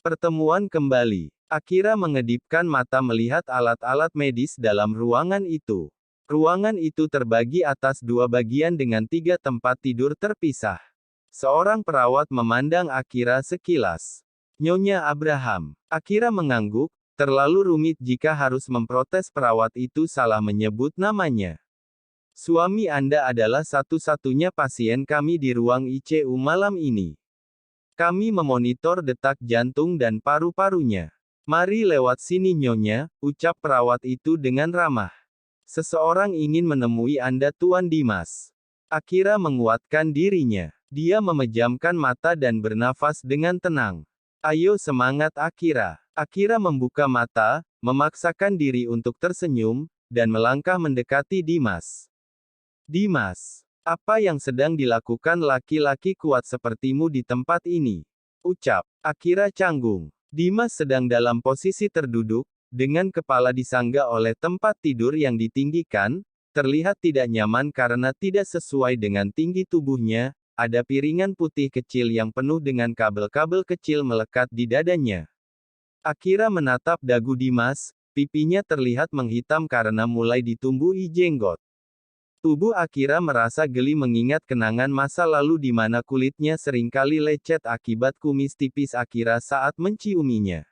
Pertemuan kembali. Akira mengedipkan mata melihat alat-alat medis dalam ruangan itu. Ruangan itu terbagi atas dua bagian dengan tiga tempat tidur terpisah. Seorang perawat memandang Akira sekilas. Nyonya Abraham. Akira mengangguk, terlalu rumit jika harus memprotes perawat itu salah menyebut namanya. Suami Anda adalah satu-satunya pasien kami di ruang ICU malam ini. Kami memonitor detak jantung dan paru-parunya. Mari lewat sini Nyonya, ucap perawat itu dengan ramah. Seseorang ingin menemui Anda Tuan Dimas. Akira menguatkan dirinya. Dia memejamkan mata dan bernafas dengan tenang. Ayo semangat Akira. Akira membuka mata, memaksakan diri untuk tersenyum, dan melangkah mendekati Dimas. Dimas. Apa yang sedang dilakukan laki-laki kuat sepertimu di tempat ini? Ucap Akira canggung. Dimas sedang dalam posisi terduduk, dengan kepala disangga oleh tempat tidur yang ditinggikan, terlihat tidak nyaman karena tidak sesuai dengan tinggi tubuhnya, ada piringan putih kecil yang penuh dengan kabel-kabel kecil melekat di dadanya. Akira menatap dagu Dimas, pipinya terlihat menghitam karena mulai ditumbuhi jenggot. Tubuh Akira merasa geli mengingat kenangan masa lalu di mana kulitnya seringkali lecet akibat kumis tipis Akira saat menciuminya.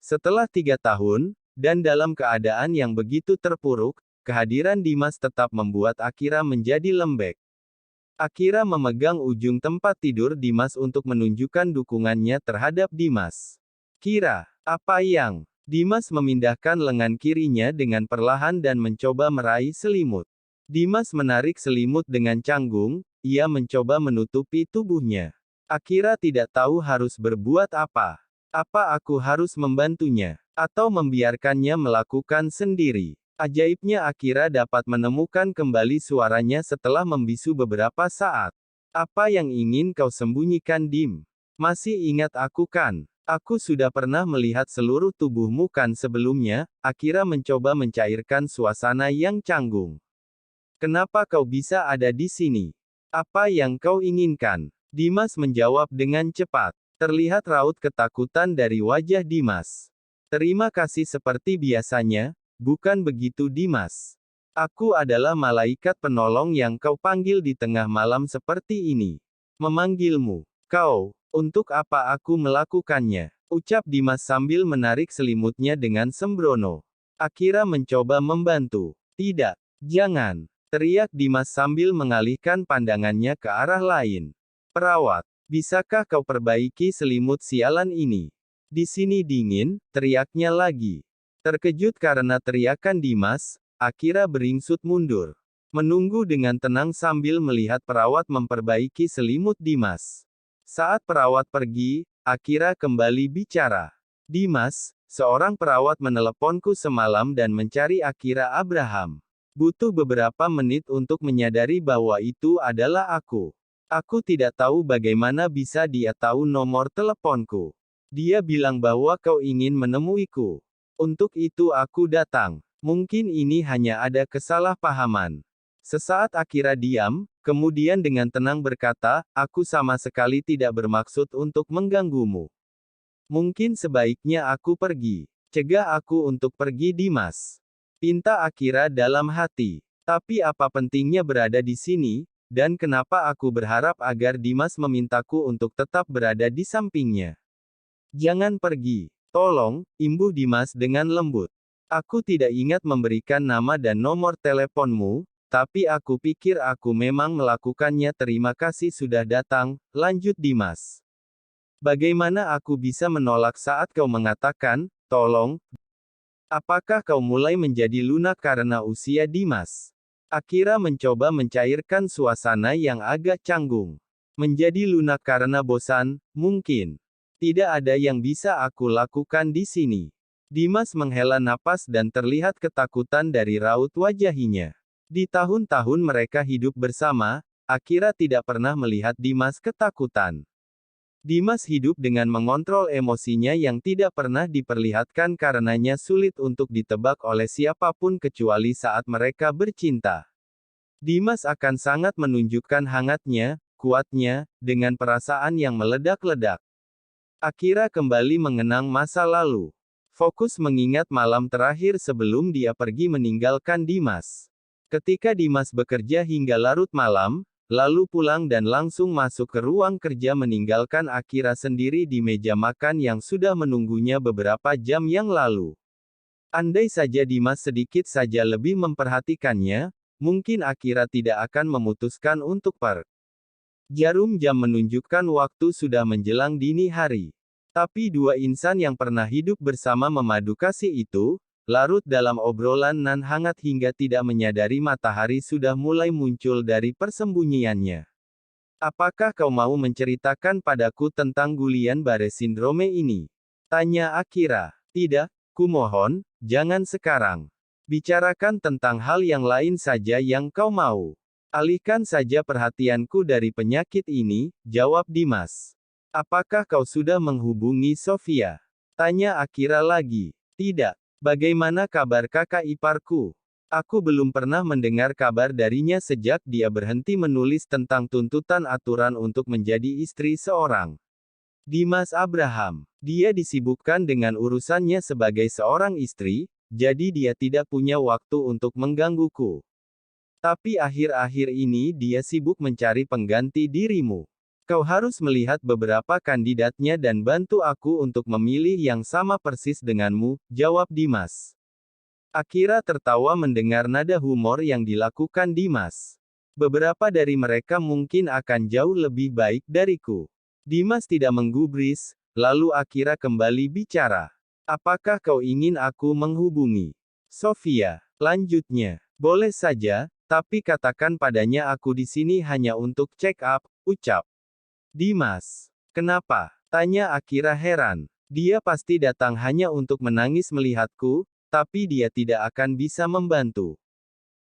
Setelah 3 tahun, dan dalam keadaan yang begitu terpuruk, kehadiran Dimas tetap membuat Akira menjadi lembek. Akira memegang ujung tempat tidur Dimas untuk menunjukkan dukungannya terhadap Dimas. Kira, apa yang? Dimas memindahkan lengan kirinya dengan perlahan dan mencoba meraih selimut. Dimas menarik selimut dengan canggung, ia mencoba menutupi tubuhnya. Akira tidak tahu harus berbuat apa. Apa aku harus membantunya, atau membiarkannya melakukan sendiri? Ajaibnya Akira dapat menemukan kembali suaranya setelah membisu beberapa saat. Apa yang ingin kau sembunyikan Dim? Masih ingat aku kan? Aku sudah pernah melihat seluruh tubuhmu kan sebelumnya. Akira mencoba mencairkan suasana yang canggung. Kenapa kau bisa ada di sini? Apa yang kau inginkan? Dimas menjawab dengan cepat. Terlihat raut ketakutan dari wajah Dimas. Terima kasih seperti biasanya, bukan begitu Dimas? Aku adalah malaikat penolong yang kau panggil di tengah malam seperti ini. Memanggilmu. Kau, untuk apa aku melakukannya? Ucap Dimas sambil menarik selimutnya dengan sembrono. Akira mencoba membantu. Tidak, jangan. Teriak Dimas sambil mengalihkan pandangannya ke arah lain. Perawat, bisakah kau perbaiki selimut sialan ini? Di sini dingin, teriaknya lagi. Terkejut karena teriakan Dimas, Akira beringsut mundur. Menunggu dengan tenang sambil melihat perawat memperbaiki selimut Dimas. Saat perawat pergi, Akira kembali bicara. Dimas, seorang perawat meneleponku semalam dan mencari Akira Abraham. Butuh beberapa menit untuk menyadari bahwa itu adalah aku. Aku tidak tahu bagaimana bisa dia tahu nomor teleponku. Dia bilang bahwa kau ingin menemuiku. Untuk itu aku datang. Mungkin ini hanya ada kesalahpahaman. Sesaat Akira diam, kemudian dengan tenang berkata, aku sama sekali tidak bermaksud untuk mengganggumu. Mungkin sebaiknya aku pergi. Cegah aku untuk pergi Dimas. Pinta Akira dalam hati. Tapi apa pentingnya berada di sini, dan kenapa aku berharap agar Dimas memintaku untuk tetap berada di sampingnya? Jangan pergi. Tolong, imbuh Dimas dengan lembut. Aku tidak ingat memberikan nama dan nomor teleponmu, tapi aku pikir aku memang melakukannya. Terima kasih sudah datang, lanjut Dimas. Bagaimana aku bisa menolak saat kau mengatakan, tolong? Apakah kau mulai menjadi lunak karena usia Dimas? Akira mencoba mencairkan suasana yang agak canggung. Menjadi lunak karena bosan, mungkin. Tidak ada yang bisa aku lakukan di sini. Dimas menghela napas dan terlihat ketakutan dari raut wajahnya. Di tahun-tahun mereka hidup bersama, Akira tidak pernah melihat Dimas ketakutan. Dimas hidup dengan mengontrol emosinya yang tidak pernah diperlihatkan karenanya sulit untuk ditebak oleh siapapun kecuali saat mereka bercinta. Dimas akan sangat menunjukkan hangatnya, kuatnya, dengan perasaan yang meledak-ledak. Akira kembali mengenang masa lalu. Fokus mengingat malam terakhir sebelum dia pergi meninggalkan Dimas. Ketika Dimas bekerja hingga larut malam, lalu pulang dan langsung masuk ke ruang kerja meninggalkan Akira sendiri di meja makan yang sudah menunggunya beberapa jam yang lalu. Andai saja Dimas sedikit saja lebih memperhatikannya, mungkin Akira tidak akan memutuskan untuk pergi. Jarum jam menunjukkan waktu sudah menjelang dini hari. Tapi dua insan yang pernah hidup bersama memadu kasih itu, larut dalam obrolan nan hangat hingga tidak menyadari matahari sudah mulai muncul dari persembunyiannya. Apakah kau mau menceritakan padaku tentang Guillain-Barré Syndrome ini? Tanya Akira. Tidak, kumohon, jangan sekarang. Bicarakan tentang hal yang lain saja yang kau mau. Alihkan saja perhatianku dari penyakit ini, jawab Dimas. Apakah kau sudah menghubungi Sofia? Tanya Akira lagi. Tidak. Bagaimana kabar kakak iparku? Aku belum pernah mendengar kabar darinya sejak dia berhenti menulis tentang tuntutan aturan untuk menjadi istri seorang. Dimas Abraham. Dia disibukkan dengan urusannya sebagai seorang istri, jadi dia tidak punya waktu untuk menggangguku. Tapi akhir-akhir ini dia sibuk mencari pengganti dirimu. Kau harus melihat beberapa kandidatnya dan bantu aku untuk memilih yang sama persis denganmu, jawab Dimas. Akira tertawa mendengar nada humor yang dilakukan Dimas. Beberapa dari mereka mungkin akan jauh lebih baik dariku. Dimas tidak menggubris, lalu Akira kembali bicara. Apakah kau ingin aku menghubungi Sofia? Lanjutnya, boleh saja, tapi katakan padanya aku di sini hanya untuk check up, ucap Dimas. Kenapa? Tanya Akira heran. Dia pasti datang hanya untuk menangis melihatku, tapi dia tidak akan bisa membantu.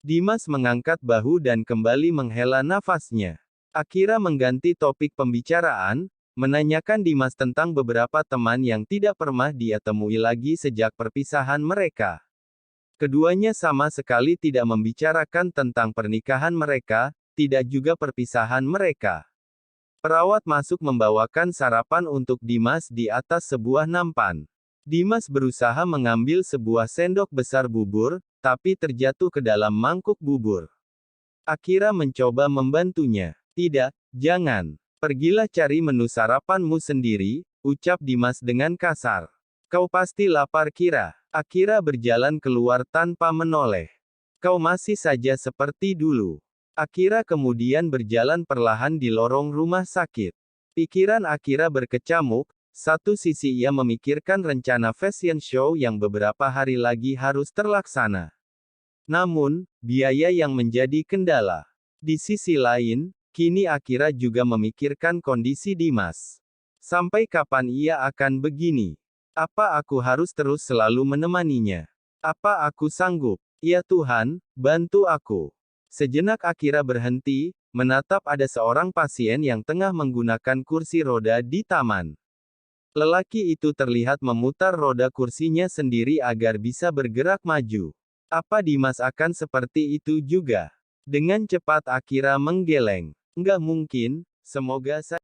Dimas mengangkat bahu dan kembali menghela nafasnya. Akira mengganti topik pembicaraan, menanyakan Dimas tentang beberapa teman yang tidak pernah dia temui lagi sejak perpisahan mereka. Keduanya sama sekali tidak membicarakan tentang pernikahan mereka, tidak juga perpisahan mereka. Perawat masuk membawakan sarapan untuk Dimas di atas sebuah nampan. Dimas berusaha mengambil sebuah sendok besar bubur, tapi terjatuh ke dalam mangkuk bubur. Akira mencoba membantunya. Tidak, jangan. Pergilah cari menu sarapanmu sendiri, ucap Dimas dengan kasar. Kau pasti lapar Kira. Akira berjalan keluar tanpa menoleh. Kau masih saja seperti dulu. Akira kemudian berjalan perlahan di lorong rumah sakit. Pikiran Akira berkecamuk, satu sisi ia memikirkan rencana fashion show yang beberapa hari lagi harus terlaksana. Namun, biaya yang menjadi kendala. Di sisi lain, kini Akira juga memikirkan kondisi Dimas. Sampai kapan ia akan begini? Apa aku harus terus selalu menemaninya? Apa aku sanggup? Ya Tuhan, bantu aku. Sejenak Akira berhenti, menatap ada seorang pasien yang tengah menggunakan kursi roda di taman. Lelaki itu terlihat memutar roda kursinya sendiri agar bisa bergerak maju. Apa Dimas akan seperti itu juga? Dengan cepat Akira menggeleng. Enggak mungkin, semoga saya